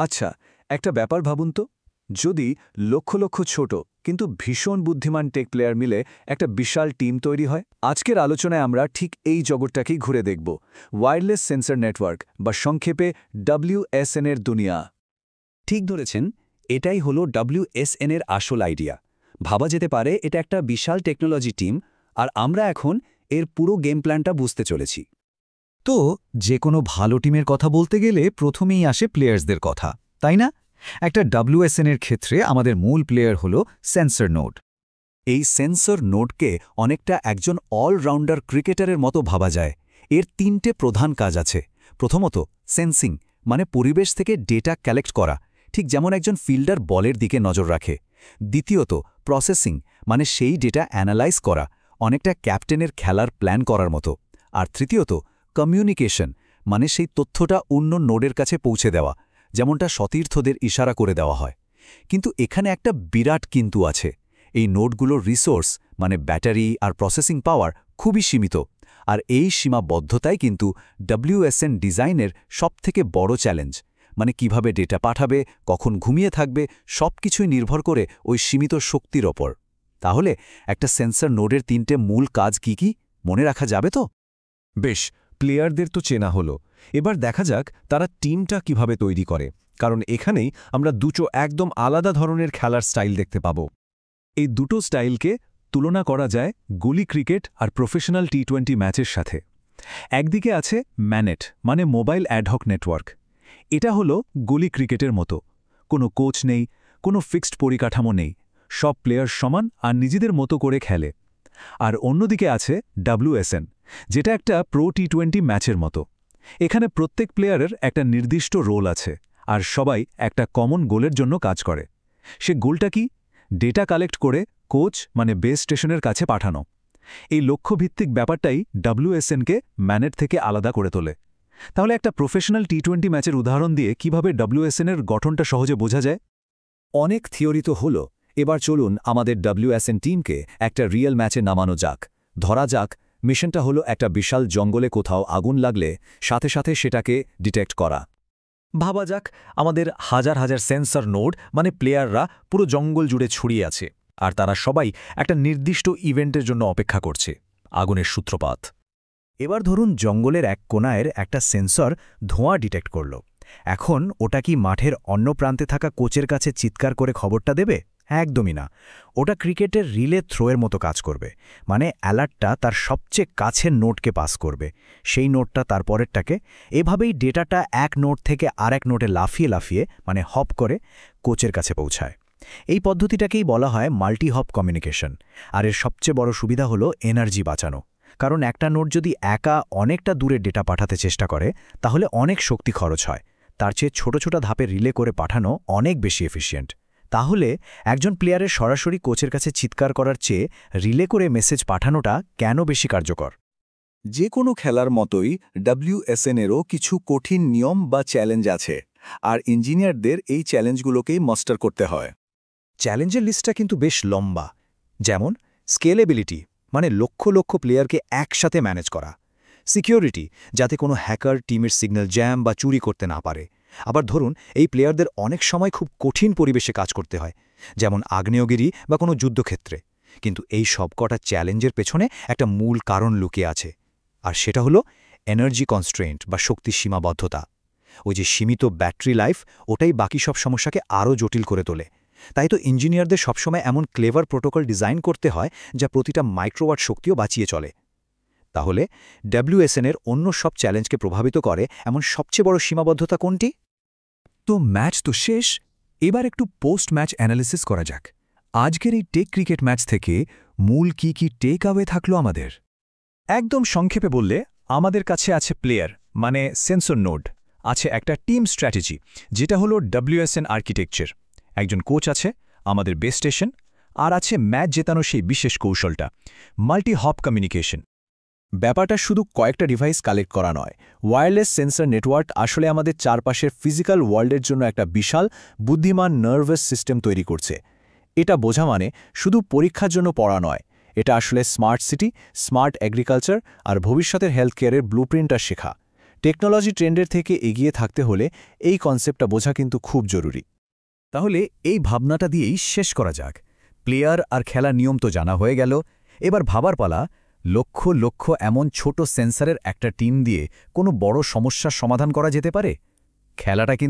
আচ্ছা, একটা ব্যাপার ভাবুন তো, যদি লক্ষ লক্ষ ছোট কিন্তু ভীষণ বুদ্ধিমান টেক প্লেয়ার মিলে একটা বিশাল টিম তৈরি হয়। আজকের আলোচনায় আমরা ঠিক এই জগৎটাকেই ঘুরে দেখব, ওয়্যারলেস সেন্সর নেটওয়ার্ক বা সংক্ষেপে WSN এর দুনিয়া। ঠিক ধরেছেন, এটাই হলো WSN এর আসল আইডিয়া। ভাবা যেতে পারে এটা একটা বিশাল টেকনোলজি টিম, আর আমরা এখন এর পুরো গেম প্ল্যানটা বুঝতে চলেছি। তো যে কোনো ভালো টিমের কথা বলতে গেলে প্রথমেই আসে প্লেয়ার্সদের কথা, তাই না? একটা WSN এর ক্ষেত্রে আমাদের মূল প্লেয়ার হল সেন্সর নোড। এই সেন্সর নোডকে অনেকটা একজন অলরাউন্ডার ক্রিকেটারের মতো ভাবা যায়। এর 3টে প্রধান কাজ আছে। প্রথমত, সেন্সিং, মানে পরিবেশ থেকে ডেটা কালেক্ট করা, ঠিক যেমন একজন ফিল্ডার বলের দিকে নজর রাখে। দ্বিতীয়ত, প্রসেসিং, মানে সেই ডেটা অ্যানালাইজ করা, অনেকটা ক্যাপ্টেনের খেলার প্ল্যান করার মতো। আর তৃতীয়ত, কমিউনিকেশন, মানে সেই তথ্যটা অন্য নোডের কাছে পৌঁছে দেওয়া, যেমনটা সতীর্থদের ইশারা করে দেওয়া হয়। কিন্তু এখানে একটা বিরাট কিন্তু আছে। এই নোডগুলোর রিসোর্স, মানে ব্যাটারি আর প্রসেসিং পাওয়ার, খুবই সীমিত। আর এই সীমাবদ্ধতাই কিন্তু WSN ডিজাইনের সবথেকে বড় চ্যালেঞ্জ। মানে কিভাবে ডেটা পাঠাবে, কখন ঘুমিয়ে থাকবে, সবকিছুই নির্ভর করে ওই সীমিত শক্তির ওপর। তাহলে একটা সেন্সর নোডের 3টে মূল কাজ কি মনে রাখা যাবে তো? বেশ, প্লেয়ারদের তো চেনা হলো। এবার দেখা যাক তারা টিমটা কিভাবে তৈরি করে, কারণ এখানেই আমরা দুটো একদম আলাদা ধরনের খেলার স্টাইল দেখতে পাব। এই দুটো স্টাইলকে তুলনা করা যায় গলি ক্রিকেট আর প্রফেশনাল T20 ম্যাচের সাথে। একদিকে আছে ম্যানেট, মানে মোবাইল অ্যাডহক নেটওয়ার্ক। এটা হলো গলি ক্রিকেটের মতো, কোনো কোচ নেই, কোনো ফিক্সড পরিকাঠামো নেই, সব প্লেয়ার সমান আর নিজেদের মতো করে খেলে। আর অন্যদিকে আছে WSN, যেটা একটা প্রো T20 ম্যাচের মতো। এখানে প্রত্যেক প্লেয়ারের একটা নির্দিষ্ট রোল আছে, আর সবাই একটা কমন গোলের জন্য কাজ করে। সে গোলটা কি? ডেটা কালেক্ট করে কোচ, মানে বেস স্টেশনের কাছে পাঠানো। এই লক্ষ্যভিত্তিক ব্যাপারটাই WSN-কে ম্যানেট থেকে আলাদা করে তোলে। তাহলে একটা প্রফেশনাল T20 ম্যাচের উদাহরণ দিয়ে কিভাবে WSN-এর গঠনটা সহজে বোঝা যায়? অনেক থিওরি তো হলো, এবার চলুন আমাদের WSN টিমকে একটা রিয়েল ম্যাচে নামানো যাক। ধরা যাক মিশনটা হলো একটা বিশাল জঙ্গলে কোথাও আগুন লাগলে সাথে সাথে সেটাকে ডিটেক্ট করা। ভাবা যাক আমাদের হাজার হাজার সেন্সর নোড, মানে প্লেয়াররা পুরো জঙ্গল জুড়ে ছড়িয়ে আছে, আর তারা সবাই একটা নির্দিষ্ট ইভেন্টের জন্য অপেক্ষা করছে, আগুনের সূত্রপাত। এবার ধরুন জঙ্গলের এক কোণায় একটা সেন্সর ধোঁয়া ডিটেক্ট করল। এখন ওটা কি মাঠের অন্য প্রান্তে থাকা কোচের কাছে চিৎকার করে খবরটা দেবে? একদমই না। ওটা ক্রিকেটের রিলে থ্রোয়ের মতো কাজ করবে। মানে অ্যালার্টটা তার সবচেয়ে কাছের নোটকে পাস করবে, সেই নোটটা তার পরেরটাকে। এভাবেই ডেটাটা এক নোট থেকে আরেক নোটে লাফিয়ে লাফিয়ে, মানে হপ করে, কোচের কাছে পৌঁছায়। এই পদ্ধতিটাকেই বলা হয় মাল্টি হপ কমিউনিকেশন। আর এর সবচেয়ে বড় সুবিধা হলো এনার্জি বাঁচানো। কারণ একটা নোট যদি একা অনেকটা দূরে ডেটা পাঠাতে চেষ্টা করে, তাহলে অনেক শক্তি খরচ হয়। তার চেয়ে ছোট ছোট ধাপে রিলে করে পাঠানো অনেক বেশি এফিশিয়েন্ট। তাহলে একজন প্লেয়ারের সরাসরি কোচের কাছে চিৎকার করার চেয়ে রিলে করে মেসেজ পাঠানোটা কেন বেশি কার্যকর? যে কোনো খেলার মতোই WSN-এরও কিছু কঠিন নিয়ম বা চ্যালেঞ্জ আছে, আর ইঞ্জিনিয়ারদের এই চ্যালেঞ্জগুলোকেই মাস্টার করতে হয়। চ্যালেঞ্জের লিস্টটা কিন্তু বেশ লম্বা। যেমন স্কেলেবিলিটি, মানে লক্ষ লক্ষ প্লেয়ারকে একসাথে ম্যানেজ করা। সিকিউরিটি, যাতে কোনো হ্যাকার টিমের সিগন্যাল জ্যাম বা চুরি করতে না পারে। আবার ধরুন এই প্লেয়ারদের অনেক সময় খুব কঠিন পরিবেশে কাজ করতে হয়, যেমন আগ্নেয়গিরি বা কোনো যুদ্ধক্ষেত্রে। কিন্তু এই সবকটা চ্যালেঞ্জের পেছনে একটা মূল কারণ লুকিয়ে আছে, আর সেটা হলো এনার্জি কনস্ট্রেন্ট বা শক্তির সীমাবদ্ধতা। ওই যে সীমিত ব্যাটারি লাইফ, ওটাই বাকি সব সমস্যাকে আরও জটিল করে তোলে। তাই তো ইঞ্জিনিয়ারদের সবসময় এমন ক্লেভার প্রোটোকল ডিজাইন করতে হয় যা প্রতিটা মাইক্রোওয়াট শক্তিও বাঁচিয়ে চলে। তাহলে WSN-এর অন্য সব চ্যালেঞ্জকে প্রভাবিত করে এমন সবচেয়ে বড় সীমাবদ্ধতা কোনটি? তো ম্যাচ তো শেষ, এবার একটু পোস্ট ম্যাচ অ্যানালিসিস করা যাক। আজকের এই টেক ক্রিকেট ম্যাচ থেকে মূল কি টেক অ্যাওয়ে থাকলো আমাদের? একদম সংক্ষেপে বললে, আমাদের কাছে আছে প্লেয়ার, মানে সেন্সর নোড, আছে একটা টিম স্ট্র্যাটেজি, যেটা হলো WSN আর্কিটেকচার, একজন কোচ আছে, আমাদের বেস স্টেশন, আর আছে ম্যাচ জেতানো সেই বিশেষ কৌশলটা, মাল্টি হপ কমিউনিকেশন। ব্যাপারটা শুধু কয়েকটা ডিভাইস কালেক্ট করা নয়। ওয়্যারলেস সেন্সর নেটওয়ার্ক আসলে আমাদের চারপাশের ফিজিক্যাল ওয়ার্ল্ডের জন্য একটা বিশাল বুদ্ধিমান নার্ভাস সিস্টেম তৈরি করছে। এটা বোঝা মানে শুধু পরীক্ষার জন্য পড়া নয়, এটা আসলে স্মার্ট সিটি, স্মার্ট এগ্রিকালচার আর ভবিষ্যতের হেলথ কেয়ারের ব্লুপ্রিন্টটা শেখা। টেকনোলজি ট্রেন্ডের থেকে এগিয়ে থাকতে হলে এই কনসেপ্টটা বোঝা কিন্তু খুব জরুরি। তাহলে এই ভাবনাটা দিয়েই শেষ করা যাক। প্লেয়ার আর খেলার নিয়ম তো জানা হয়ে গেল, এবার ভাবার পালা লক্ষ লক্ষ এমন ছোট সেন্সরের একটা টিম দিয়ে কোনো বড় সমস্যার সমাধান করা যেতে পারে। খেলাটা কিন্তু